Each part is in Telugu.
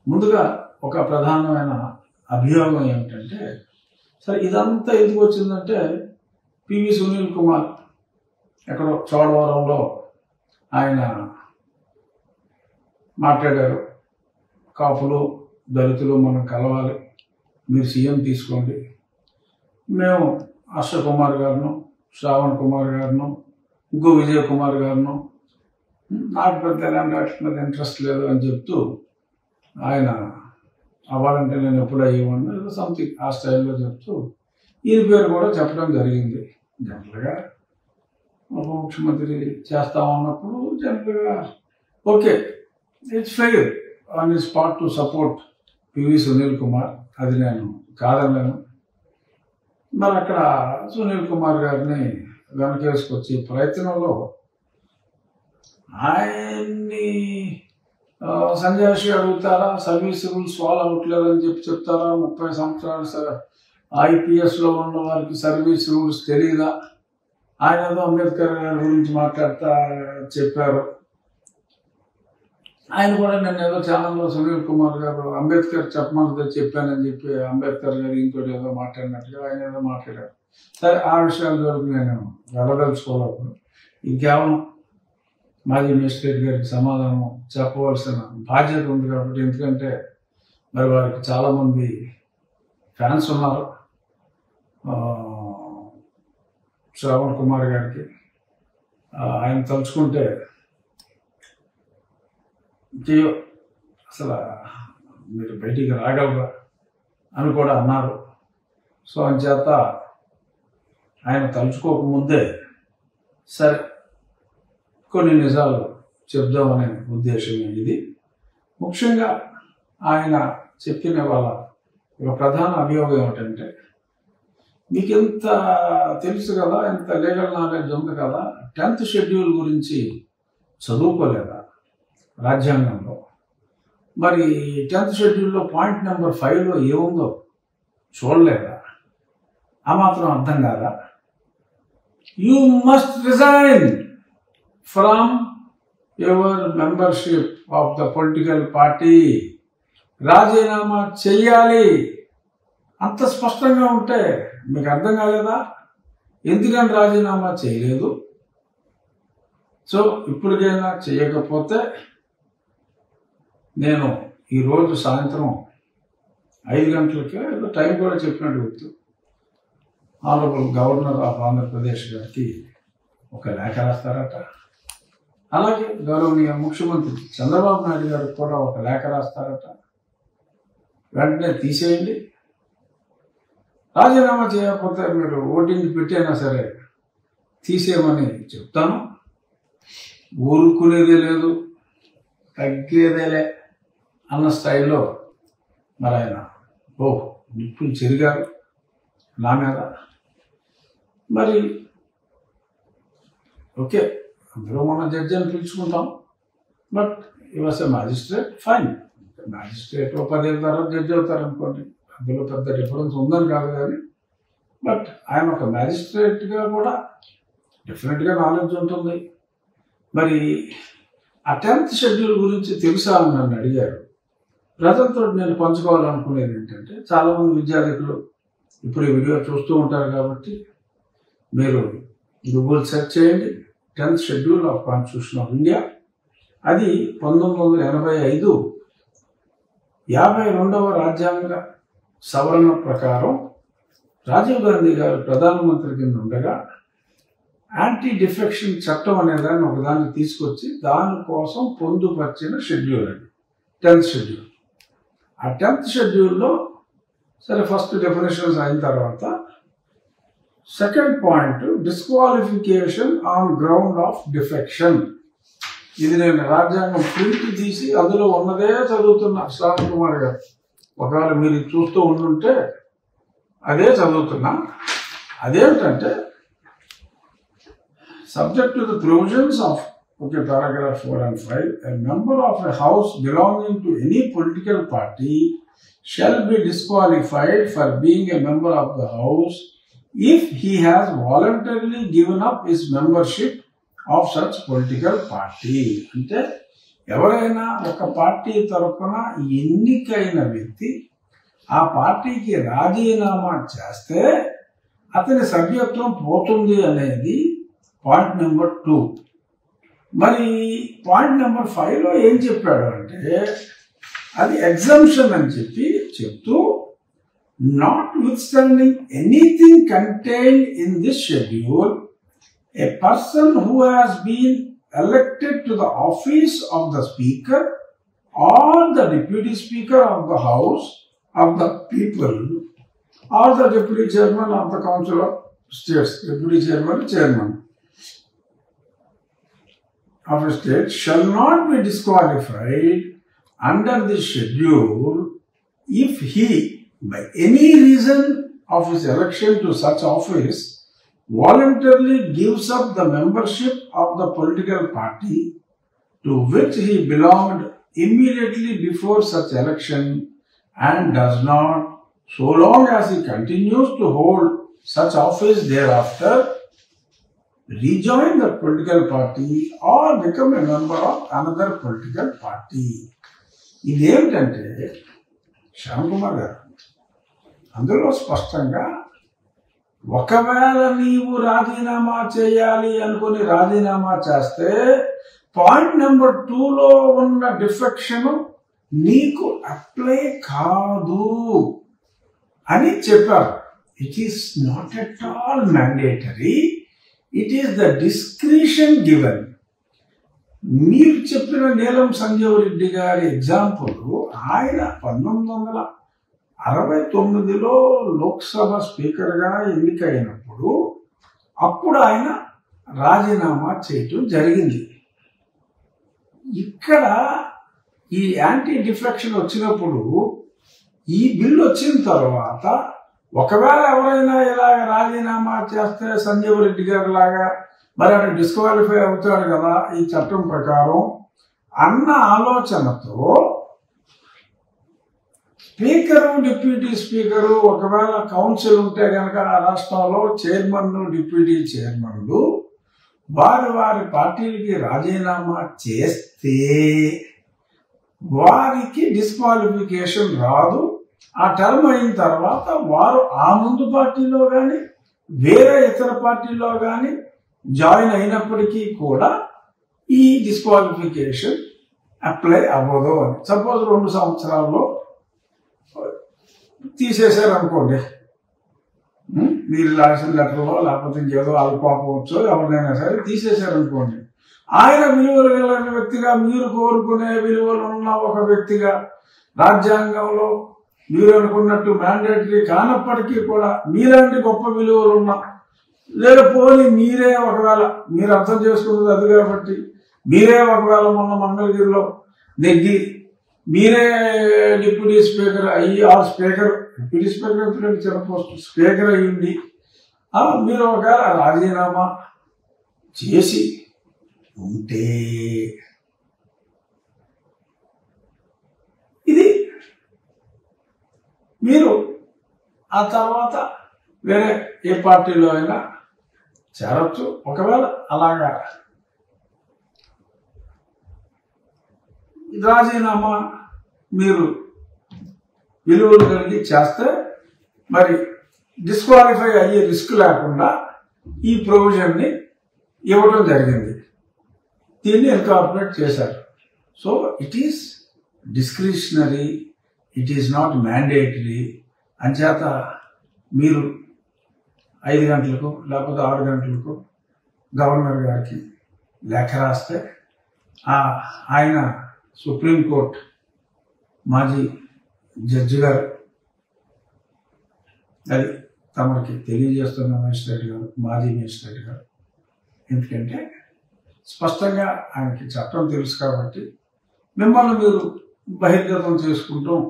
ముందుగా ఒక ప్రధానమైన అభియోగం ఏమిటంటే, సరే ఇదంతా ఎందుకు వచ్చిందంటే పివి సునీల్ కుమార్ ఎక్కడో చోడవరంలో ఆయన మాట్లాడారు. కాపులు దళితులు మనం కలవాలి, మీరు సీఎం తీసుకోండి. మేము హర్ష కుమార్ గారును, శ్రావణ్ కుమార్ గారును, ఇంకో విజయ్ కుమార్ గారును, నాకు పెద్ద ఎలాంటి మీద ఇంట్రెస్ట్ లేదు అని చెప్తూ ఆయన అవ్వాలంటే నేను ఎప్పుడు అయ్యేవాడిని ఏదో సంథింగ్ ఆ స్టైల్లో చెప్తూ ఈయన పేరు కూడా చెప్పడం జరిగింది. జనరల్గా ఉప ముఖ్యమంత్రి చేస్తామన్నప్పుడు జనరల్గా okay, it's fair on his part to support PV Sunil Kumar, అది నేను కాదన్నాను. మరి అక్కడ సునీల్ కుమార్ గారిని వెనకేసుకొచ్చి ప్రయత్నంలో ఆయన్ని సంజయ్ అడుగుతారా, సర్వీస్ రూల్స్ ఫాలో అవ్వట్లేదని చెప్తారా, 30 సంవత్సరాలు ఐపీఎస్లో ఉన్న వారికి సర్వీస్ రూల్స్ తెలియదా, ఆయన ఏదో అంబేద్కర్ గారి గురించి మాట్లాడుతా చెప్పారు. ఆయన కూడా నేను ఏదో ఛానల్లో సునీల్ కుమార్ గారు అంబేద్కర్ చెప్పమని చెప్పానని చెప్పి అంబేద్కర్ గారు ఇంకోటి ఏదో మాట్లాడినట్టుగా ఆయన ఏదో మాట్లాడారు. సరే ఆ విషయాల వరకు నేను వెళ్ళదలుచుకోవాలి. ఇంకేమో మాజీ మేజిస్ట్రేట్ గారికి సమాధానం చెప్పవలసిన బాధ్యత ఉంది కాబట్టి, ఎందుకంటే మరి వారికి చాలామంది ఫ్యాన్స్ ఉన్నారు. శ్రావణ్ కుమార్ గారికి ఆయన తలుచుకుంటే అసలు మీరు బయటికి రాగలరా అని కూడా అన్నారు. సో అంచేత ఆయన తలుచుకోకముందే సరే కొన్ని నిజాలు చెప్దామనే ఉద్దేశం ఇది. ముఖ్యంగా ఆయన చెప్పిన వాళ్ళ ఒక ప్రధాన అభియోగం ఏమిటంటే, మీకు ఎంత తెలుసు కదా, ఎంత లీగల్ నాలెడ్జ్ ఉంది కదా, 10th షెడ్యూల్ గురించి చదువుకోలేదా రాజ్యాంగంలో? మరి 10th షెడ్యూల్లో పాయింట్ నెంబర్ 5లో ఏముందో చూడలేదా? ఆ మాత్రం అర్థం కాదా? You must resign from your membership of the political party. రాజీనామా చెయ్యాలి. అంత స్పష్టంగా ఉంటే మీకు అర్థం కాలేదా? ఎందుకని రాజీనామా చేయలేదు? సో ఇప్పటికైనా చేయకపోతే నేను ఈరోజు సాయంత్రం 5 గంటలకే ఏదో టైం కూడా చెప్పినట్టు గుర్తు, ఆనరబుల్ గవర్నర్ ఆఫ్ ఆంధ్రప్రదేశ్ గారికి ఒక లేఖ రాస్తారట. అలాగే గౌరవనీయ ముఖ్యమంత్రి చంద్రబాబు నాయుడు గారికి కూడా ఒక లేఖ రాస్తారట. వెంటనే తీసేయండి, రాజీనామా చేయకపోతే మీరు ఓటింగ్ పెట్టైనా సరే తీసేయమని చెప్తాను. ఊరుకునేదే లేదు, తగ్గేదేలే అన్న స్టైల్లో మరి ఆయన నిప్పులు చెరిగారు నా మీద. మరి ఓకే, అందరూ మన జడ్జి అని పిలుచుకుంటాం, బట్ ఈ was a magistrate, fine. Magistrate 10 ఏళ్ళ తర్వాత జడ్జి అవుతారు అనుకోండి, అందులో పెద్ద డిఫరెన్స్ ఉందని కాదు. కానీ బట్ ఆయన ఒక మ్యాజిస్ట్రేట్గా కూడా డెఫినెట్గా నాలెడ్జ్ ఉంటుంది. మరి ఆ 10th షెడ్యూల్ గురించి తెలుసా అని నన్ను అడిగారు. ప్రజలతో నేను పంచుకోవాలనుకునేది ఏంటంటే, చాలామంది విద్యార్థులు ఇప్పుడు ఈ వీడియో చూస్తూ ఉంటారు కాబట్టి మీరు గూగుల్ సెర్చ్ చేయండి, 10th schedule of constitution of India. అది 1985 52వ రాజ్యాంగ సవరణ ప్రకారం రాజీవ్ గాంధీ గారు ప్రధానమంత్రి కింద ఉండగా యాంటీ డిఫెక్షన్ చట్టం అనే దాన్ని ఒకదాన్ని తీసుకొచ్చి దానికోసం పొందుపరిచిన షెడ్యూల్ అది 10th షెడ్యూల్. ఆ 10th షెడ్యూల్లో సరే ఫస్ట్ డెఫినేషన్స్ అయిన తర్వాత second point disqualification on ground of defection. ఇది నేను రాజ్యాంగం ప్రింట్ తీసి అందులో ఉన్నదే చదువుతున్నా శ్రావణ్ కుమార్ గారు. ఒకవేళ మీరు చూస్తూ ఉండుంటే అదే చదువుతున్నా. అదేమిటంటే, subject to the provisions of paragraph 4 and 5, a member of a house belonging to any political party shall be disqualified for being a member of the house if he has voluntarily given up his membership of such political party. అంటే ఎవరైనా ఒక పార్టీ తరఫున ఎన్నికైన వ్యక్తి ఆ పార్టీకి రాజీనామా చేస్తే అతని సభ్యత్వం పోతుంది అనేది పాయింట్ నెంబర్ 2. మరి పాయింట్ నెంబర్ 5లో ఏం చెప్పాడు అంటే అది ఎగ్జంప్షన్ అని చెప్తూ notwithstanding anything contained in this schedule, a person who has been elected to the office of the Speaker or the Deputy Speaker of the House of the People or the Deputy Chairman of the Council of States, Deputy Chairman of a state shall not be disqualified under this schedule if he, by any reason of his election to such office, voluntarily gives up the membership of the political party to which he belonged immediately before such election and does not, so long as he continues to hold such office thereafter, rejoin the political party or become a member of another political party. ఇదేమిటంటే Shyam Kumar గారు అందులో స్పష్టంగా ఒకవేళ నీవు రాజీనామా చేయాలి అనుకుని రాజీనామా చేస్తే పాయింట్ నెంబర్ 2లో ఉన్న డిఫెక్షన్ నీకు అప్లై కాదు అని చెప్పారు. It is not at all mandatory, it is the discretion given. మీరు చెప్పిన నీలం సంజీవ్ రెడ్డి గారి ఎగ్జాంపుల్, ఆయన 1969లో లోక్సభ స్పీకర్గా ఎన్నికైనప్పుడు అప్పుడు ఆయన రాజీనామా చేయటం జరిగింది. ఇక్కడ ఈ యాంటీ డిఫెక్షన్ వచ్చినప్పుడు ఈ బిల్లు వచ్చిన తర్వాత ఒకవేళ ఎవరైనా ఇలాగ రాజీనామా చేస్తే సంజీవ్ రెడ్డి గారి లాగా మరి ఆయన డిస్క్వాలిఫై అవుతాడు కదా ఈ చట్టం ప్రకారం అన్న ఆలోచనతో స్పీకరు డిప్యూటీ స్పీకరు ఒకవేళ కౌన్సిల్ ఉంటే కనుక ఆ రాష్ట్రంలో చైర్మన్ డిప్యూటీ చైర్మన్లు వారి వారి పార్టీలకి రాజీనామా చేస్తే వారికి డిస్క్వాలిఫికేషన్ రాదు. ఆ టర్మ్ అయిన తర్వాత వారు ఆ ముందు పార్టీలో కానీ వేరే ఇతర పార్టీలో కానీ జాయిన్ అయినప్పటికీ కూడా ఈ డిస్క్వాలిఫికేషన్ అప్లై అవ్వదు అని. సపోజ్ 2 సంవత్సరాల్లో తీసేశారు అనుకోండి, మీరు రాసిన లెటర్లో లేకపోతే ఇంకేదో అల్పాపవచ్చో ఎవరినైనా సరే తీసేశారు అనుకోండి, ఆయన విలువలు కలిగిన వ్యక్తిగా మీరు కోరుకునే విలువలు ఉన్న ఒక వ్యక్తిగా రాజ్యాంగంలో మీరు అనుకున్నట్టు మ్యాండేటరీ కానప్పటికీ కూడా మీలాంటి గొప్ప విలువలు ఉన్నా లేదా పోనీ మీరే ఒకవేళ మీరు అర్థం చేసుకున్నది అది కాబట్టి మీరే ఒకవేళ మొన్న మంగళగిరిలో నెగ్గి మీరే డిప్యూటీ స్పీకర్ అయ్యి ఆ స్పీకర్ డిప్యూటీ స్పీకర్ చిన్న పోస్ట్ స్పీకర్ అయ్యింది మీరు ఒకవేళ రాజీనామా చేసి ఉంటే ఇది మీరు ఆ తర్వాత వేరే ఏ పార్టీలో అయినా చేరొచ్చు. ఒకవేళ అలాగా రాజీనామా మీరు విలువలు కలిగి చేస్తే మరి డిస్క్వాలిఫై అయ్యే రిస్క్ లేకుండా ఈ ప్రొవిజన్ని ఇవ్వడం జరిగింది. దీన్ని ఇన్కార్పొరేట్ చేశారు. So it is discretionary, it is not mandatory. అంచేత మీరు 5 గంటలకు లేకపోతే 6 గంటలకు గవర్నర్ గారికి లేఖ రాస్తే ఆయన సుప్రీంకోర్టు మాజీ జడ్జి గారు అది తమకి తెలియజేస్తున్న మేజిస్ట్రేట్ గారు, మాజీ మేజిస్ట్రేట్ గారు, ఎందుకంటే స్పష్టంగా ఆయనకి చట్టం తెలుసు కాబట్టి మిమ్మల్ని మీరు బహిర్గతం చేసుకుంటాం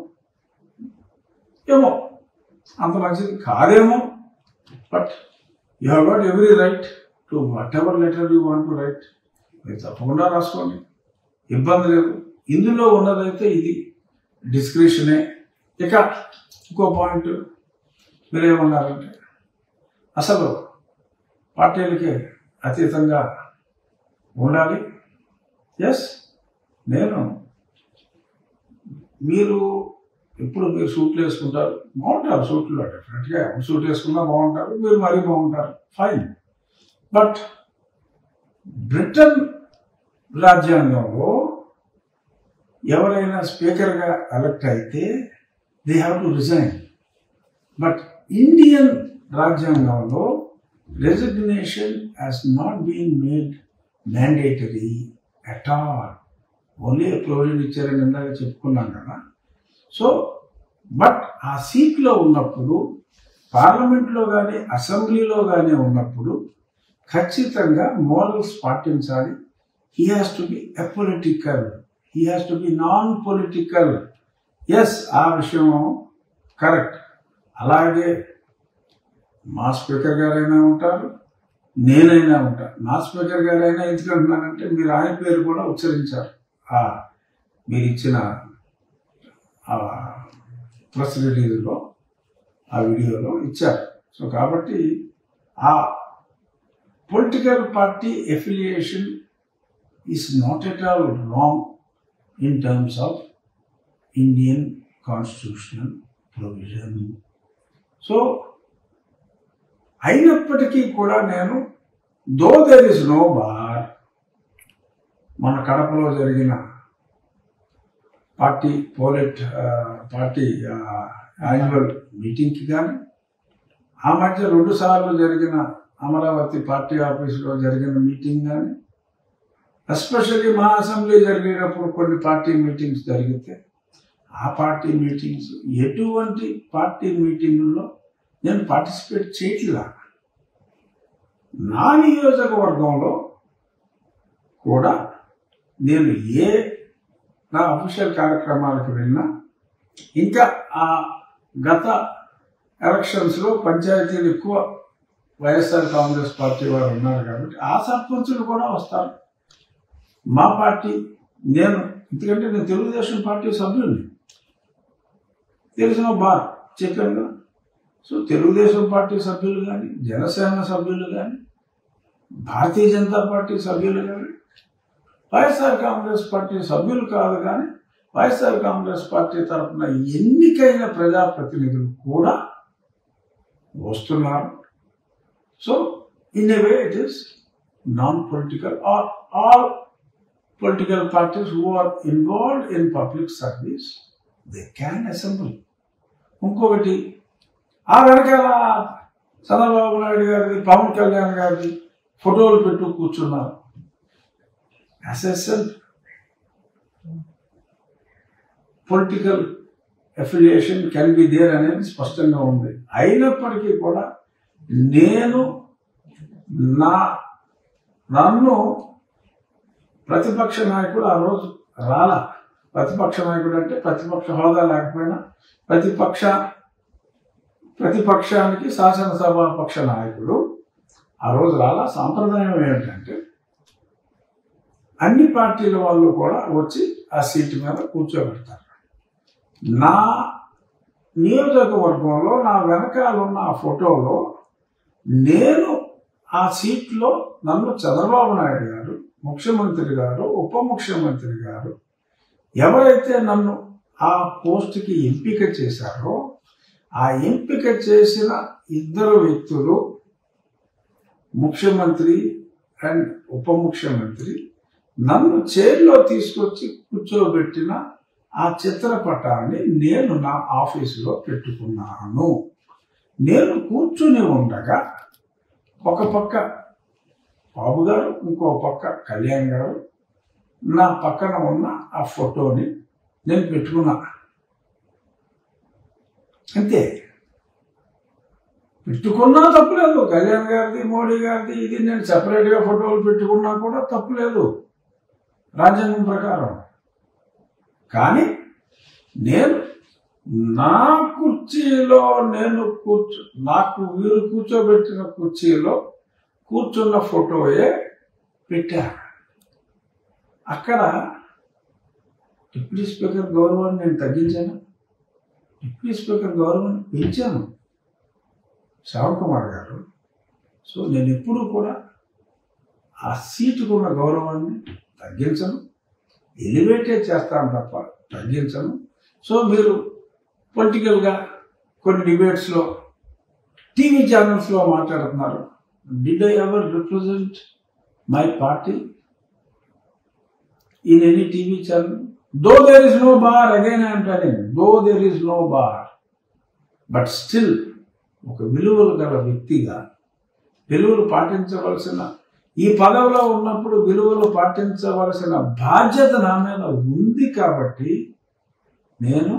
ఏమో అంత మంచిది కాదేమో, but you have got every right to what ever letter U want to right. మీరు తప్పకుండా రాసుకోండి, ఇబ్బంది లేదు. ఇందులో ఉన్నదైతే ఇది డిస్క్రిషనే. ఇక ఇంకో పాయింట్ మీరేమన్నారంటే అసలు పార్టీలకి అతీతంగా ఉండాలి. ఎస్, నేను మీరు ఇప్పుడు మీరు సూట్లు వేసుకుంటారు, బాగుంటారు సూట్లో, డెఫినెట్గా సూట్ వేసుకున్నా బాగుంటారు, మీరు మరీ బాగుంటారు, ఫైన్. బట్ బ్రిటన్ రాజ్యాంగంలో ఎవరైనా స్పీకర్గా ఎలక్ట్ అయితే they have to resign. But Indian రాజ్యాంగంలో resignation has not been made mandatory at all. Only provision ఇచ్చారని ఇందాక చెప్పుకున్నాం కదా. సో బట్ ఆ సీట్లో ఉన్నప్పుడు, పార్లమెంట్లో కానీ అసెంబ్లీలో కానీ ఉన్నప్పుడు ఖచ్చితంగా మోరల్స్ పాటించాలి. He has to be apolitical, he has to be non political. Yes, ఆ విషయం కరెక్ట్. అలాగే మా స్పీకర్ గారైనా ఉంటారు, నేనైనా ఉంటాను. నా స్పీకర్ గారైనా ఎందుకంటున్నానంటే మీరు ఆయన పేరు కూడా ఉచ్చరించారు మీరు ఇచ్చిన ప్రెస్ రిలీజ్లో, ఆ వీడియోలో ఇచ్చారు. సో కాబట్టి ఆ political party affiliation is not at all wrong in terms of Indian constitutional provision. So అయినప్పటికీ కూడా నేను though there is no bar, మన కడపలో జరిగిన పార్టీ యాన్యువల్ మీటింగ్కి కానీ, ఆ మధ్య 2 సార్లు జరిగిన అమరావతి పార్టీ ఆఫీసులో జరిగిన మీటింగ్ కానీ, ఎస్పెషల్లీ మా అసెంబ్లీ జరిగేటప్పుడు కొన్ని పార్టీ మీటింగ్స్ జరిగితే ఆ పార్టీ మీటింగ్స్, ఎటువంటి పార్టీ మీటింగుల్లో నేను పార్టిసిపేట్ చేయట్లా. నా నియోజకవర్గంలో కూడా నేను నా అఫీషియల్ కార్యక్రమాలకు వెళ్ళినా, ఇంకా ఆ గత ఎలక్షన్స్లో పంచాయతీలు ఎక్కువ వైఎస్ఆర్ కాంగ్రెస్ పార్టీ వారు ఉన్నారు కాబట్టి ఆ సర్పంచులు కూడా వస్తారు. మా పార్టీ, ఎందుకంటే నేను తెలుగుదేశం పార్టీ సభ్యుల్ని, తెలిసిన బార్ చెప్పాను కదా. సో తెలుగుదేశం పార్టీ సభ్యులు కానీ, జనసేన సభ్యులు కానీ, భారతీయ జనతా పార్టీ సభ్యులు కానీ, వైఎస్ఆర్ కాంగ్రెస్ పార్టీ సభ్యులు కాదు కానీ వైఎస్ఆర్ కాంగ్రెస్ పార్టీ తరఫున ఎన్నికైన ప్రజాప్రతినిధులు కూడా వస్తున్నారు. So in a way it is non political, are all political parties who are involved in public service they can assembly. ఇంకొకటి, ఆ వెనకాల చంద్రబాబు నాయుడు గారిది, పవన్ కళ్యాణ్ గారిది ఫోటోలు పెట్టు కూర్చున్నారు. అసెసెంట్ political affiliation can be there అనేది స్పష్టంగా ఉంది. అయినప్పటికీ కూడా నేను నన్ను ప్రతిపక్ష నాయకుడు ఆ రోజు రాలా. ప్రతిపక్ష నాయకుడు అంటే ప్రతిపక్ష హోదా లేకపోయినా ప్రతిపక్షానికి శాసనసభాపక్ష నాయకుడు ఆ రోజు రాలా. సాంప్రదాయం ఏంటంటే అన్ని పార్టీల వాళ్ళు కూడా వచ్చి ఆ సీటు మీద కూర్చోబెడతారు. నా నియోజకవర్గంలో నా వెనకాలన్న ఆ ఫోటోలో నేను ఆ సీట్లో నన్ను చంద్రబాబు నాయుడు గారు, ముఖ్యమంత్రి గారు, ఉప ముఖ్యమంత్రి గారు ఎవరైతే నన్ను ఆ పోస్టుకి ఎంపిక చేశారో ఆ ఎంపిక చేసిన 2 వ్యక్తులు, ముఖ్యమంత్రి అండ్ ఉప ముఖ్యమంత్రి, నన్ను చైర్లో తీసుకొచ్చి కూర్చోబెట్టిన ఆ చిత్రపటాన్ని నేను నా ఆఫీసులో పెట్టుకున్నాను. నేను కూర్చుని ఉండగా ఒక పక్క బాబు గారు, ఇంకో పక్క కళ్యాణ్ గారు, నా పక్కన ఉన్న ఆ ఫోటోని నేను పెట్టుకున్నా. అంతే, పెట్టుకున్నా తప్పులేదు. కళ్యాణ్ గారిది, మోడీ గారిది ఇది నేను సెపరేట్గా ఫోటోలు పెట్టుకున్నా కూడా తప్పులేదు రాజ్యాంగం ప్రకారం. కానీ నేను నా కుర్చీలో నాకు వీరు కూర్చోబెట్టిన కుర్చీలో కూర్చున్న ఫోటోయే పెట్టా. అక్కడ డిప్యూటీ స్పీకర్ గౌరవాన్ని నేను తగ్గించాను, డిప్యూటీ స్పీకర్ గౌరవాన్ని పెంచాను, శ్రవణ్ కుమార్ గారు. సో నేను ఎప్పుడూ కూడా ఆ సీటుకున్న గౌరవాన్ని తగ్గించను. ఎలివేటే చేస్తాను తప్ప తగ్గించను. సో మీరు పొలిటికల్గా కొన్ని డిబేట్స్లో టీవీ ఛానల్స్లో మాట్లాడుతున్నారు. Did I ever represent my party in any TV channel? Though there is no bar, again I'm telling, though there is no bar, but still ఒక విలువలు గల వ్యక్తిగా విలువలు పాటించవలసిన, ఈ పదవిలో ఉన్నప్పుడు విలువలు పాటించవలసిన బాధ్యత నా మీద ఉంది. కాబట్టి నేను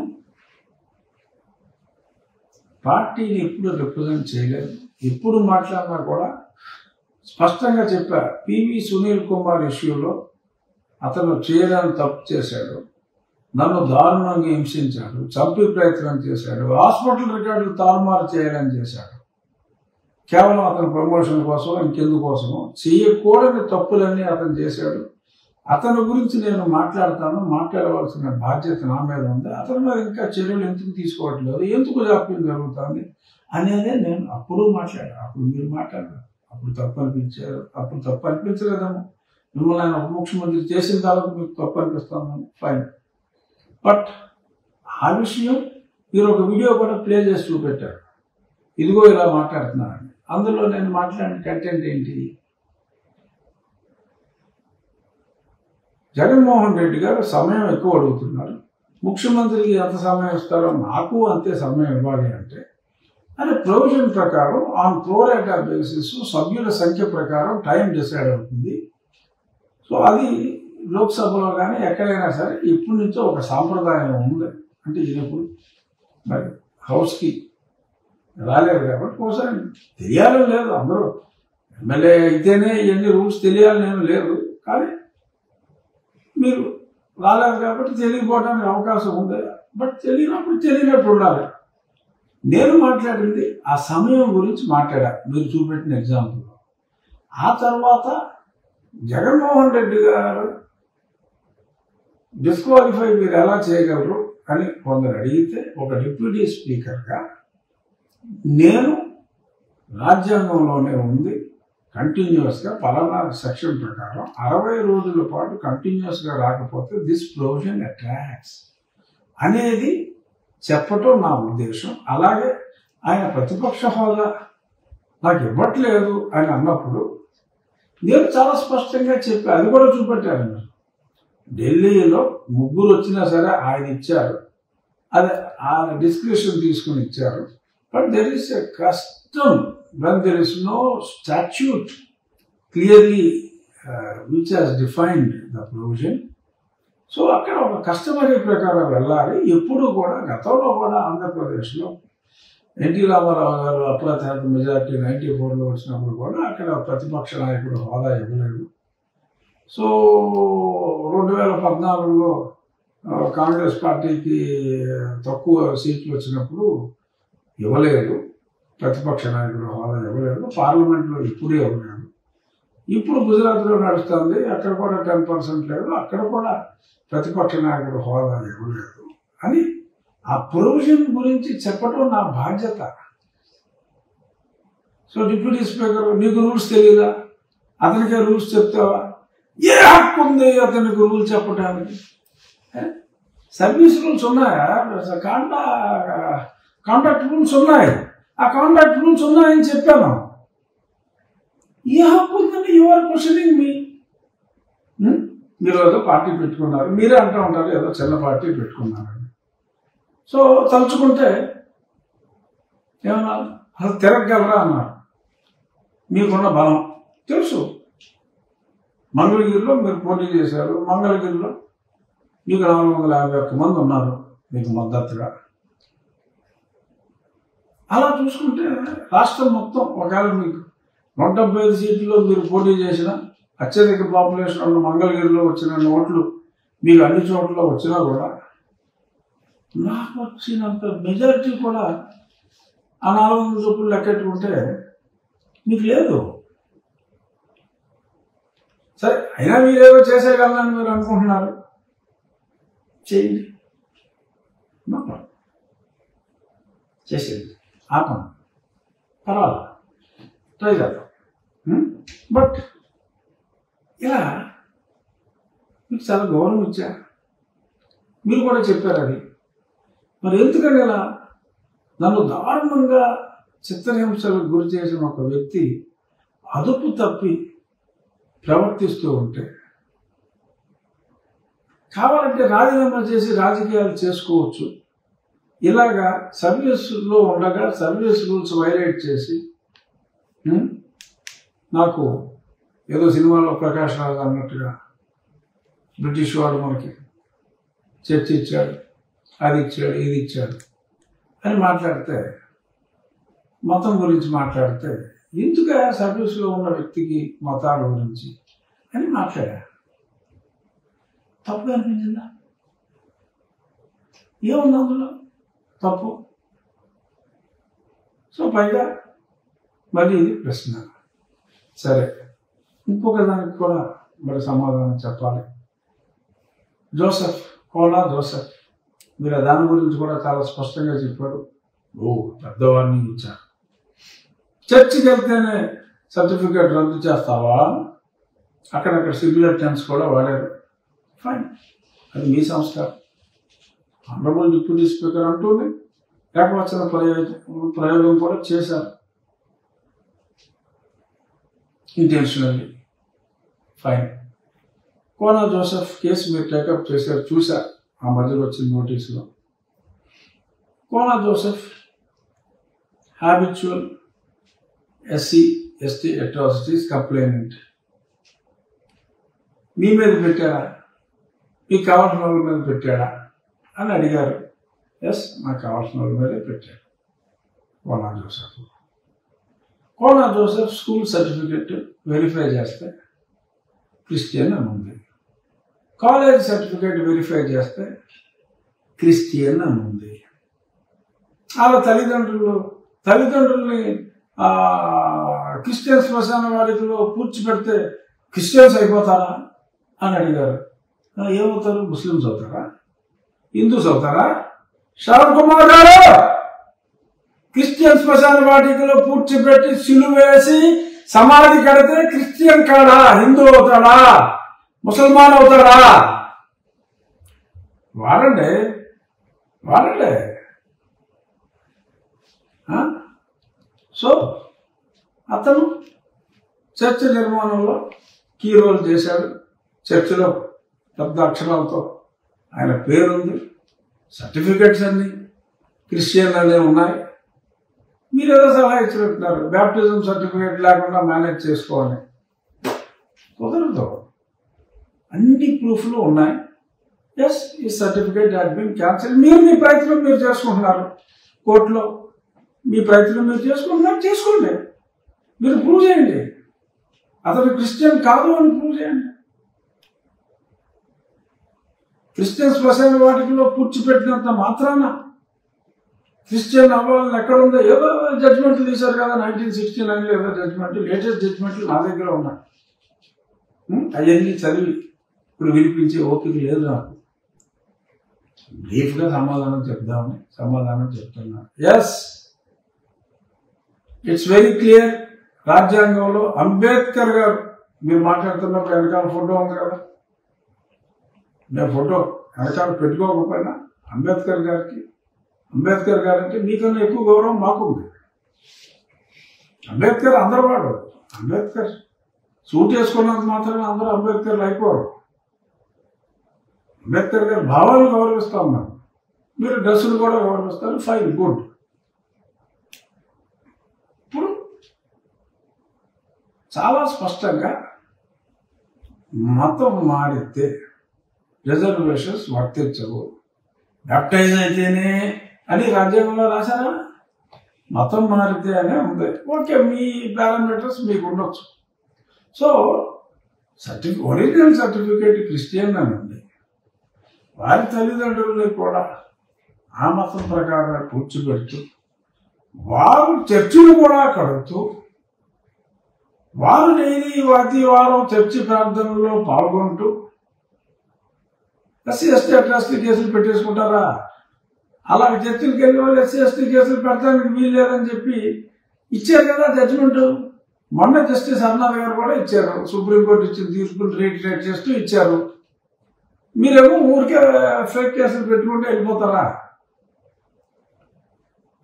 పార్టీని ఎప్పుడు రిప్రజెంట్ చేయలేదు. ఎప్పుడు మాట్లాడినా కూడా స్పష్టంగా చెప్పా. పివి సునీల్ కుమార్ ఇష్యూలో అతను చేయడానికి తప్పు చేశాడు, నన్ను దారుణంగా హింసించాడు, చంపే ప్రయత్నం చేశాడు, హాస్పిటల్ రికార్డులు తారుమారు చేయాలని చేశాడు. కేవలం అతని ప్రమోషన్ కోసం, ఇంకెందుకోసమో చేయకూడని తప్పులన్నీ అతను చేశాడు. అతని గురించి నేను మాట్లాడతాను, మాట్లాడవలసిన బాధ్యత నా మీద ఉంది. అతని మీద ఇంకా చర్యలు ఎందుకు తీసుకోవట్లేదు, ఎందుకు జాప్యం జరుగుతుంది అనేదే నేను అప్పుడు మాట్లాడాను. అప్పుడు మీరు మాట్లాడారు, అప్పుడు తప్పు అనిపించారు, అప్పుడు తప్పు అనిపించలేదేమో. మిమ్మల్ని ఆయన ఉప ముఖ్యమంత్రి చేసిన తర్వాత మీకు తప్పు అనిపిస్తాను, ఫైన్. బట్ ఆ విషయం మీరు ఒక వీడియో కూడా ప్లే చేసి చూపెట్టారు, ఇదిగో ఇలా మాట్లాడుతున్నారని. అందులో నేను మాట్లాడిన కంటెంట్ ఏంటి? జగన్మోహన్ రెడ్డి గారు సమయం ఎక్కువ అడుగుతున్నారు, ముఖ్యమంత్రికి ఎంత సమయం ఇస్తారో నాకు అంతే సమయం ఇవ్వాలి అంటే, అదే ప్రొవిజన్ ప్రకారం ఆన్ ప్రోరేటా బేసిస్ సభ్యుల సంఖ్య ప్రకారం టైం డిసైడ్ అవుతుంది. సో అది లోక్సభలో కానీ ఎక్కడైనా సరే ఇప్పటి నుంచో ఒక సాంప్రదాయం ఉంది. అంటే ఈయనప్పుడు మరి హౌస్కి రాలేదు కాబట్టి ఒకసారి తెలియాలని లేదు, అందరూ ఎమ్మెల్యే అయితేనే ఇవన్నీ రూల్స్ తెలియాలని ఏమి లేదు. కానీ మీరు రాలేదు కాబట్టి తెలియకపోవడానికి అవకాశం ఉంది. బట్ తెలియనప్పుడు తెలియనట్టు ఉండాలి. నేను మాట్లాడింది ఆ సమయం గురించి మాట్లాడా, మీరు చూపెట్టిన ఎగ్జాంపుల్. ఆ తర్వాత జగన్మోహన్ రెడ్డి గారు డిస్క్వాలిఫై మీరు ఎలా చేయగలరు అని కొందరు అడిగితే, ఒక డిప్యూటీ స్పీకర్గా నేను రాజ్యాంగంలోనే ఉంది కంటిన్యూస్గా పలానా సెక్షన్ ప్రకారం 60 రోజుల పాటు కంటిన్యూస్గా రాకపోతే దిస్ ప్రొవిజన్ అట్రాక్ట్స్ అనేది చెప్పటం నా ఉద్దేశం. అలాగే ఆయన ప్రతిపక్ష హోదా నాకు ఇవ్వట్లేదు అని అన్నప్పుడు నేను చాలా స్పష్టంగా చెప్పి అది కూడా చూపెట్టాను. మీరు ఢిల్లీలో 3 వచ్చినా సరే ఆయన ఇచ్చారు, అదే ఆయన డిస్క్రిప్షన్ తీసుకుని ఇచ్చారు. But there is a custom when there is no statute clearly which has defined the provision. So అక్కడ ఒక కస్టమరీ ప్రకారం వెళ్ళాలి. ఎప్పుడు కూడా గతంలో కూడా ఆంధ్రప్రదేశ్లో ఎన్టీ రామారావు గారు అప్రతిహత మెజార్టీ 94లో వచ్చినప్పుడు కూడా అక్కడ ప్రతిపక్ష నాయకుడు హోదా ఇవ్వలేదు. సో 2014లో కాంగ్రెస్ పార్టీకి తక్కువ సీట్లు వచ్చినప్పుడు ఇవ్వలేదు, ప్రతిపక్ష నాయకుడు హోదా ఇవ్వలేదు. పార్లమెంట్లో ఇప్పుడు ఇవ్వలేదు. ఇప్పుడు గుజరాత్లో నడుస్తుంది, అక్కడ కూడా 10% లేదు, అక్కడ కూడా ప్రతిపక్ష నాయకుడు హోదా ఇవ్వలేదు అని ఆ ప్రొవిజన్ గురించి చెప్పడం నా బాధ్యత. సో డిప్యూటీ స్పీకర్, నీకు రూల్స్ తెలియదా, అతనికే రూల్స్ చెప్తావా? ఏ హక్కు ఉంది అతనికి రూల్స్ చెప్పడానికి? సర్వీస్ రూల్స్ ఉన్నాయా? కాండక్ట్ రూల్స్ ఉన్నాయి. ఆ కాండక్ట్ రూల్స్ ఉన్నాయని చెప్పాను. ఏ హక్కు ఉందని యు ఆర్ క్వశ్చనింగ్ మీ? మీరు ఏదో పార్టీ పెట్టుకున్నారు, మీరే అంటూ ఉంటారు ఏదో చిన్న పార్టీ పెట్టుకున్నారని. సో తలుచుకుంటే ఏమన్నా అసలు తిరగగలరా అన్నారు. మీకున్న బలం తెలుసు. మంగళగిరిలో మీరు పోటీ చేశారు, మంగళగిరిలో మీకు 451 మంది ఉన్నారు మీకు మద్దతుగా. అలా చూసుకుంటే రాష్ట్రం మొత్తం ఒకవేళ మీకు 175 సీట్లలో మీరు పోటీ చేసిన అత్యధిక పాపులేషన్ ఉన్న మంగళగిరిలో వచ్చిన ఓట్లు మీకు అన్ని చోట్ల వచ్చినా కూడా నాకు వచ్చినంత మెజారిటీ కూడా ఆ 400 చొప్పులు లెక్కెట్టుకుంటే మీకు లేదు. సరే, అయినా మీరేదో చేసేయగలనని మీరు అనుకుంటున్నారు, చేయండి, చేసేది ఆపం, పర్వాలేదు, ట్రై చేద్దాం. బట్ ఇలా మీకు చాలా గౌరవం ఇచ్చా, మీరు కూడా చెప్పారు అది. మరి ఎందుకని ఇలా నన్ను దారుణంగా చిత్రహింసలకు గురి చేసిన ఒక వ్యక్తి అదుపు తప్పి ప్రవర్తిస్తూ ఉంటే, కావాలంటే రాజీనామా చేసి రాజకీయాలు చేసుకోవచ్చు, ఇలాగా సర్వీసులో ఉండగా సర్వీస్ రూల్స్ వైలేట్ చేసి నాకు ఏదో సినిమాలో ప్రకాష్ రాజ్ అన్నట్టుగా బ్రిటిష్ వాడు మనకి చర్చ ఇచ్చాడు, అది ఇచ్చాడు, ఇది ఇచ్చాడు అని మాట్లాడితే, మతం గురించి మాట్లాడితే, ఎందుకు సర్వీస్లో ఉన్న వ్యక్తికి మతాల గురించి అని మాట్లాడా. తప్పు అనిపించిందా? ఏముంది అందులో తప్పు? సో పైగా మళ్ళీ ఇది ప్రశ్న. సరే, ఇంకొక దానికి కూడా మరి సమాధానం చెప్పాలి. జోసెఫ్, కోలా జోసెఫ్, మీరు దాని గురించి కూడా చాలా స్పష్టంగా చెప్పాడు. ఓ పెద్దవాడిని ఇచ్చారు, చర్చికి వెళ్తేనే సర్టిఫికేట్ రద్దు చేస్తావా? అక్కడక్కడ సిమిలర్ టెన్స్ కూడా వాడారు. ఫైన్, అది మీ సంస్కారం. ఆనరబుల్ డిప్యూటీ స్పీకర్ అంటూనే ఏకవచన ప్రయోగం కూడా చేశారు intentionally. Fine. Kola Joseph case మీరు టేకప్ చేశారు, చూశారు ఆ మధ్యలో వచ్చిన నోటీసులో. Kola Joseph habitual SC/ST atrocities complainant. మీ మీద పెట్టారా, మీకు కావాల్సిన వాళ్ళ మీద పెట్టాడా అని అడిగారు. ఎస్, నాకు కావాల్సిన వాళ్ళ మీదే పెట్టాడు Kola Joseph. Kola Joseph school certificate verify చేస్తే క్రిస్టియన్ అని ఉంది, కాలేజ్ సర్టిఫికేట్ వెరిఫై చేస్తే క్రిస్టియన్ అని ఉంది. వాళ్ళ తల్లిదండ్రుల్ని క్రిస్టియన్ శ్మశాన వాడికలో పూడ్చిపెడితే క్రిస్టియన్స్ అయిపోతారా అని అడిగారు. ఏమవుతారు? ముస్లిమ్స్ అవుతారా? హిందూస్ అవుతారా? శ్రవణ్ కుమార్ గారు, క్రిస్టియన్ శ్మశాన వాటికలో పూడ్చిపెట్టి సిలువేసి సమాధి కడితే క్రిస్టియన్ కాడా? హిందూ అవుతాడా? ముసల్మాన్ అవుతాడా? వాడండి. సో అతను చర్చ నిర్మాణంలో కీ రోల్ చేశాడు. చర్చిలో పెద్ద అక్షరాలతో ఆయన పేరుంది, సర్టిఫికెట్స్ అన్ని క్రిస్టియన్ అనే ఉన్నాయి. మీరు ఏదో సలహా ఇచ్చినట్టున్నారు, బ్యాప్టిజం సర్టిఫికేట్ లేకుండా మేనేజ్ చేసుకోవాలి. కుదరదు, అన్ని ప్రూఫ్లు ఉన్నాయి. ఎస్, ఈ సర్టిఫికేట్ హ్యాడ్ బీన్ క్యాన్సిల్. మీరు మీ ప్రయత్నం మీరు చేసుకుంటున్నారు, కోర్టులో మీ ప్రయత్నం మీరు చేసుకుంటున్నారు, చేసుకోండి. మీరు ప్రూవ్ చేయండి అతను క్రిస్టియన్ కాదు అని ప్రూవ్ చేయండి. క్రిస్టియన్ శ్మశాన వాటికలో పూడ్చిపెట్టినంత మాత్రాన క్రిస్టియన్ అవ్వాలని ఎక్కడ ఉందో? ఏదో జడ్జిమెంట్లు తీశారు కదా 1969 ఏదో జడ్జిమెంట్, లేటెస్ట్ జడ్జిమెంట్లు నా దగ్గర ఉన్నాయి. అవన్నీ చదివి ఇప్పుడు వినిపించే ఓపిక లేదు నాకు. బ్రీఫ్గా సమాధానం చెప్తున్నాను. Yes, it's very clear. రాజ్యాంగంలో అంబేద్కర్ గారు, మీరు మాట్లాడుతున్నప్పుడు వెనకాల ఫోటో ఉంది కదా, నేను ఫోటో వెనకాల పెట్టుకోకపోయినా అంబేద్కర్ గారు అంటే మీకన్నా ఎక్కువ గౌరవం మాకుంది. అంబేద్కర్ అందరూ వాడు. అంబేద్కర్ సూట్ వేసుకున్నంత మాత్రమే అందరూ అంబేద్కర్లు అయిపోరు. అంబేద్కర్ గారి భావాలను గౌరవిస్తాం మనం, మీరు డ్రెస్సులు కూడా గౌరవిస్తారు. Fine, good. ఇప్పుడు చాలా స్పష్టంగా మతం మారితే రిజర్వేషన్స్ వర్తించవు, బ్యాప్టైజ్ అయితేనే అని రాజ్యాంగంలో రాశారా? మతం మారితే అనే ఉంది. ఓకే, మీ పారామీటర్స్ మీకు ఉండొచ్చు. సో ఒరిజినల్ సర్టిఫికేట్ క్రిస్టియన్ అని ఉంది. వారి తల్లిదండ్రులని కూడా ఆ మతం ప్రకారం కూర్చోబెడుతూ, వారు చర్చిలు కూడా కడుతూ, వారు డైలీ ప్రతి వారం చర్చి ప్రార్థనలో పాల్గొంటూ SC/ST అట్రాసిటీ కేసులు పెట్టేసుకుంటారా? అలాగే చర్చిలకు వెళ్ళి వాళ్ళు SC/ST కేసులు పెడతానికి వీలు లేదని చెప్పి ఇచ్చారు కదా జడ్జిమెంట్. మొన్న జస్టిస్ అరుణాథ్ గారు కూడా ఇచ్చారు, సుప్రీంకోర్టు ఇచ్చిన తీర్పును రీట్రేట్ చేస్తూ ఇచ్చారు. మీరేమో ఊరికే ఫేక్ కేసులు పెట్టుకుంటే వెళ్ళిపోతారా?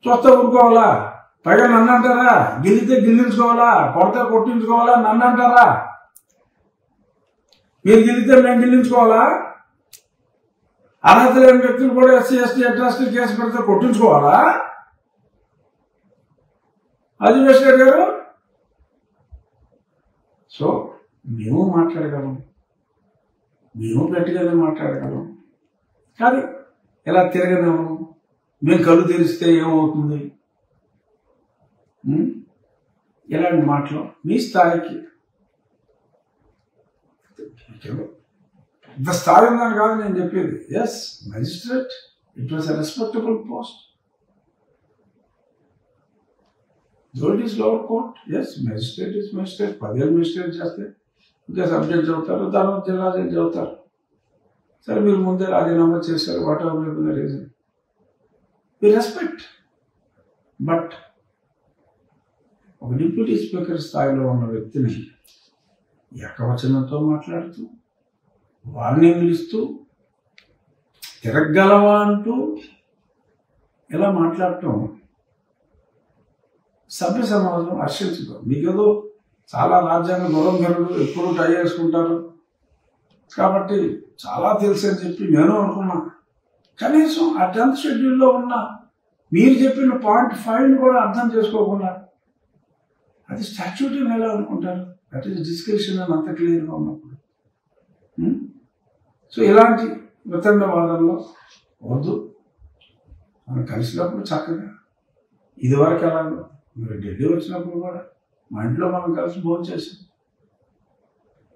చూస్తే ఊరుకోవాలా? పైగా నన్ను అంటారా? గిల్లితే గిల్లించుకోవాలా, కొడితే కొట్టించుకోవాలా, నన్ను అంటారా? మీరు గిల్లితే మేము గిల్లించుకోవాలా? అర్హత లేని వ్యక్తులు కూడా ఎస్సీ ఎస్టీ అట్రాసిటీ కేసు పెడితే కొట్టించుకోవాలా? అది మినిస్టర్ గారు. సో మేము మాట్లాడగలం, మేము గట్టిగానే మాట్లాడగలం, కానీ ఎలా తిరగలేము. మేము కళ్ళు తెరిస్తే ఏమవుతుంది? ఇలాంటి మాటలు మీ స్థాయికి ఇంత స్థాయి ఉందని కాదు నేను చెప్పేది. Yes, magistrate, it was a respectable post. Though it is lower court, yes, magistrate is magistrate. 10 ఏళ్ళు మెజిస్ట్రేట్ చేస్తే ఇంకా సబ్జెక్ట్ చదువుతారు, తర్వాత జిల్లా జడ్జి చదువుతారు. సరే, మీరు ముందే రాజీనామా చేశారు, whatever may be the reason, we respect. But ఒక డిప్యూటీ స్పీకర్ స్థాయిలో ఉన్న వ్యక్తిని ఏకవచనంతో మాట్లాడుతూ, వార్నింగ్లు ఇస్తూ, తిరగలవా అంటూ ఇలా మాట్లాడటం సభ్య సమాజం హర్షించదు. మీకేదో చాలా రాజ్యాంగ గౌరవధరులు, ఎప్పుడు ట్రై చేసుకుంటారు కాబట్టి చాలా తెలుసు అని చెప్పి నేను అనుకున్నా. కనీసం ఆ 10th షెడ్యూల్లో ఉన్న మీరు చెప్పిన .5 కూడా అర్థం చేసుకోకుండా అది స్టాచ్యూట్ అని ఎలా అనుకుంటారు? దట్ ఈస్ డిస్క్రిప్షన్ అని అంత క్లియర్గా ఉన్నప్పుడు. సో ఇలాంటి వితండవాదంలో వద్దు. మనం కలిసినప్పుడు చక్కగా ఇదివరకు ఎలాగో మీరు ఢిల్లీ వచ్చినప్పుడు కూడా మా ఇంట్లో మనం కలిసి భోజనం చేసాం.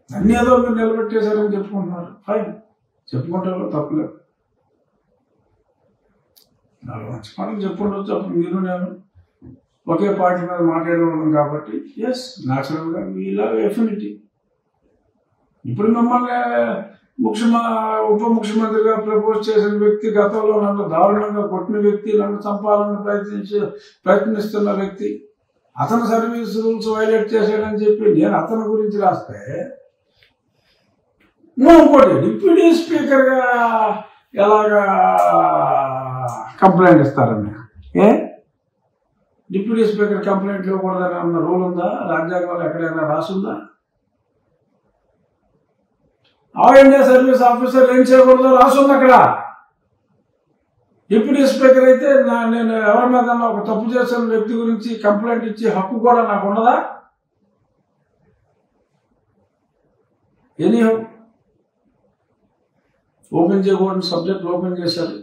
అన్నీ ఏదో మీరు నిలబెట్టేశారని చెప్పుకుంటున్నారు. ఫైన్, చెప్పుకుంటే తప్పులేదు. 4 మంచి మాటలు చెప్పుకుంటూ అప్పుడు మీరు నేను ఒకే పార్టీ మీద మాట్లాడేవాళ్ళం కాబట్టి ఎస్, న్యాచురల్గా మీలా ఎఫినిటీ. ఇప్పుడు మిమ్మల్ని ఉప ముఖ్యమంత్రిగా ప్రపోజ్ చేసిన వ్యక్తి, గతంలో నన్ను దారుణంగా కొట్టిన వ్యక్తి, నన్ను చంపాలని ప్రయత్నిస్తున్న వ్యక్తి, అతను సర్వీస్ రూల్స్ వైలేట్ చేశాడని చెప్పి నేను అతని గురించి రాస్తే, ఇంకోటి డిప్యూటీ స్పీకర్గా ఎలాగా కంప్లైంట్ ఇస్తారని? డిప్యూటీ స్పీకర్ కంప్లైంట్ ఇవ్వకూడదని అన్న రూల్ ఉందా? రాజ్యాంగంలో ఎక్కడైనా రాసుందా? ఆల్ ఇండియా సర్వీస్ ఆఫీసర్ ఏం చేయకూడదో రాసుంది అక్కడ. డిప్యూటీ స్పీకర్ అయితే నేను ఎవరి మీద ఒక తప్పు చేసిన వ్యక్తి గురించి కంప్లైంట్ ఇచ్చే హక్కు కూడా నాకు ఉండదా? ఎనీ ఓపెన్ చేయకూడని సబ్జెక్ట్ ఓపెన్ చేశారు,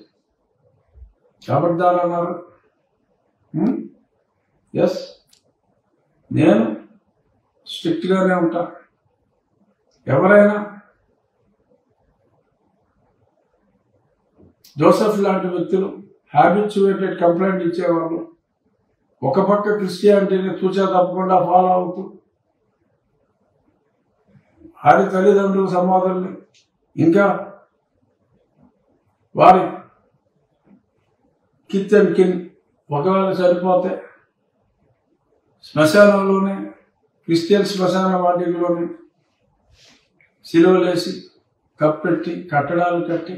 కబడ్దారు అన్నారు. ఎస్, నేను స్ట్రిక్ట్గానే ఉంటా. ఎవరైనా జోసెఫ్ లాంటి వ్యక్తులు హ్యాబిచ్యువేటెడ్ కంప్లైంట్ ఇచ్చేవాళ్ళు, ఒక పక్క క్రిస్టియానిటీని తూచా తప్పకుండా ఫాలో అవుతూ వారి తల్లిదండ్రుల సమాధుల్ని, ఇంకా వారి కిత్ అండ్ కిన్ ఒకవేళ చనిపోతే శ్మశానంలోనే, క్రిస్టియన్ శ్మశాన వాటికలోనే శిలువలేసి కప్పెట్టి కట్టడాలు కట్టి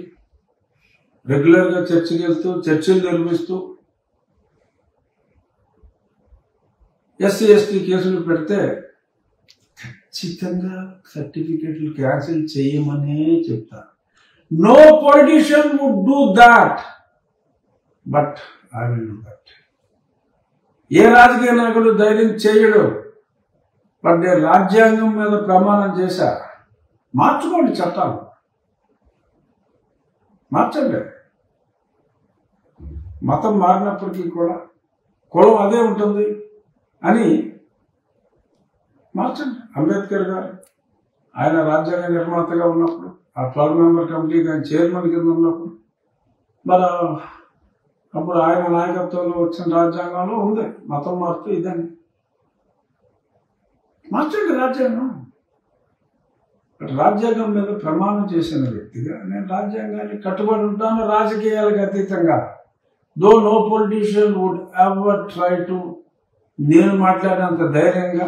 రెగ్యులర్గా చర్చికి వెళ్తూ చర్చిలు నిర్మిస్తూ ఎస్సీ ఎస్టీ కేసులు పెడితే ఖచ్చితంగా సర్టిఫికెట్లు క్యాన్సిల్ చేయమనే చెప్తారు. No politician would do that, but I will do that. ఏ రాజకీయ నాయకుడు ధైర్యం చేయడు. బట్ నేను రాజ్యాంగం మీద ప్రమాణం చేశా. మార్చుకోండి చట్టాలు, మార్చండి. మతం మారినప్పటికీ కూడా కులం అదే ఉంటుంది అని మార్చండి. అంబేద్కర్ గారు ఆయన రాజ్యాంగ నిర్మాతగా ఉన్నప్పుడు, ఆ 12 మెంబర్ కమిటీకి ఆయన చైర్మన్ కింద ఉన్నప్పుడు, మరి అప్పుడు ఆయన నాయకత్వంలో వచ్చిన రాజ్యాంగంలో ఉంది మతం మార్పు ఇదని. మార్చండి రాజ్యాంగం. రాజ్యాంగం మీద ప్రమాణం చేసిన వ్యక్తిగా నేను రాజ్యాంగాన్ని కట్టుబడి ఉంటాను, రాజకీయాలకు అతీతంగా. Though no politician would ever try to, నేను మాట్లాడినంత ధైర్యంగా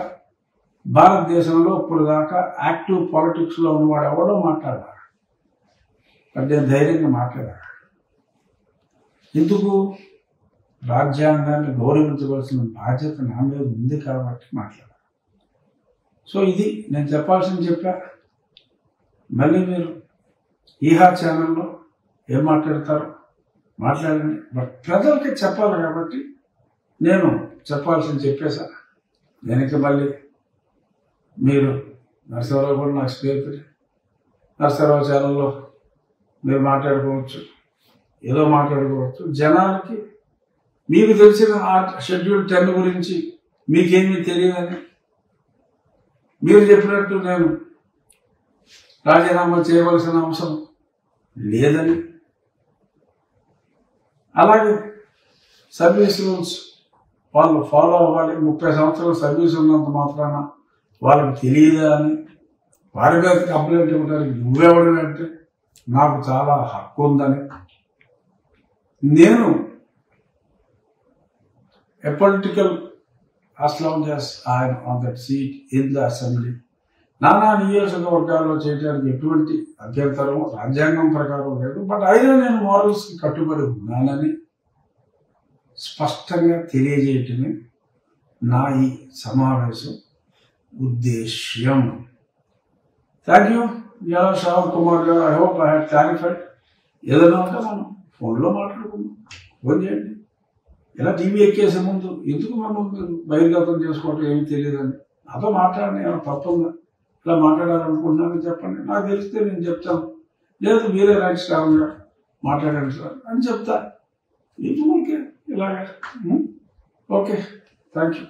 భారతదేశంలో ఇప్పుడు దాకా యాక్టివ్ పాలిటిక్స్లో ఉన్నవాడు ఎవడో మాట్లాడారు. అంటే నేను ధైర్యంగా మాట్లాడాను. ఎందుకు? రాజ్యాంగాన్ని గౌరవించవలసిన బాధ్యత నా మీద ఉంది కాబట్టి మాట్లాడాను. సో ఇది నేను చెప్పాల్సింది చెప్పా. మళ్ళీ మీరు ఈహా ఛానల్లో ఏం మాట్లాడతారో మాట్లాడండి, బట్ ప్రజలకి చెప్పాలి కాబట్టి నేను చెప్పాల్సింది చెప్పేసా. నేను మళ్ళీ మీరు నరసింహరావు కూడా నాకు స్నేహితుడు, నరసింహరావు ఛానల్లో మీరు మాట్లాడుకోవచ్చు, ఏదో మాట్లాడుకోవచ్చు. జనాలకి మీకు తెలిసిన షెడ్యూల్ 10 గురించి మీకేమీ తెలియదని, మీరు చెప్పినట్టు నేను రాజీనామా చేయవలసిన అంశం లేదని, అలాగే సర్వీస్ రూల్స్ వాళ్ళు ఫాలో అవ్వాలి, 30 సంవత్సరాల సర్వీస్ ఉన్నంత మాత్రాన వాళ్ళకి తెలియదా అని వారి మీద కంప్లైంట్ ఇవ్వడానికి నువ్వెవడంటే నాకు చాలా హక్కు ఉందని, నేను a political as long as I am on that seat in the assembly, నానా నియోజకవర్గాల్లో చేయడానికి ఎటువంటి అభ్యంతరం రాజ్యాంగం ప్రకారం లేదు. బట్ అయినా నేను మారల్స్కి కట్టుబడి ఉన్నానని స్పష్టంగా తెలియజేయటమే నా ఈ సమావేశం ఉద్దేశ్యం. థ్యాంక్ యూ శ్రావణ్ కుమార్ గారు. I hope I had clarified. ఏదైనా ఉంటే మనం ఫోన్లో మాట్లాడుకుందాం, ఫోన్ చేయండి. ఇలా టీవీ ఎక్కేసే ముందు ఎందుకు మనం మీరు బహిర్గతం చేసుకోవటం ఏమీ తెలియదని నాతో మాట్లాడండి. ఏమైనా తప్పుందా? ఇలా మాట్లాడాలనుకుంటున్నానని చెప్పండి, నాకు తెలిస్తే నేను చెప్తాను. లేదు మీరే రైట్ స్ట్రాంగ్గా మాట్లాడండి సార్ అని చెప్తా. ఎందుకు ఓకే ఇలాగా. Okay, thank you.